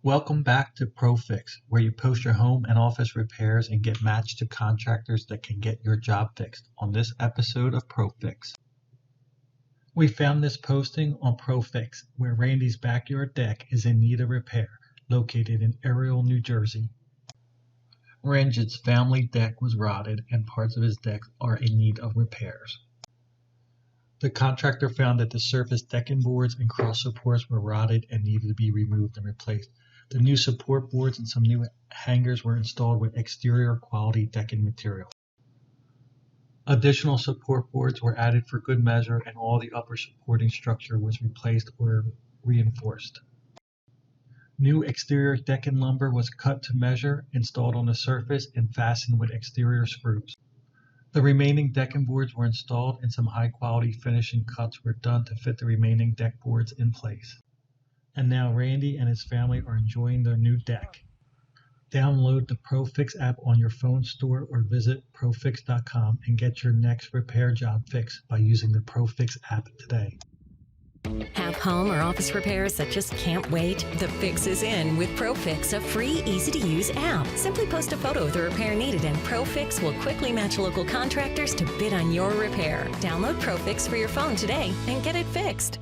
Welcome back to ProFix, where you post your home and office repairs and get matched to contractors that can get your job fixed. On this episode of ProFix, we found this posting on ProFix where Randy's backyard deck is in need of repair, located in Ariel, New Jersey. Ranjit's family deck was rotted and parts of his deck are in need of repairs. The contractor found that the surface decking boards and cross supports were rotted and needed to be removed and replaced. The new support boards and some new hangers were installed with exterior quality decking material. Additional support boards were added for good measure and all the upper supporting structure was replaced or reinforced. New exterior decking lumber was cut to measure, installed on the surface, and fastened with exterior screws. The remaining decking boards were installed and some high-quality finishing cuts were done to fit the remaining deck boards in place. And now Randy and his family are enjoying their new deck. Download the ProFix app on your phone store or visit profix.com and get your next repair job fixed by using the ProFix app today. Have home or office repairs that just can't wait? The fix is in with ProFix, a free, easy-to-use app. Simply post a photo of the repair needed and ProFix will quickly match local contractors to bid on your repair. Download ProFix for your phone today and get it fixed.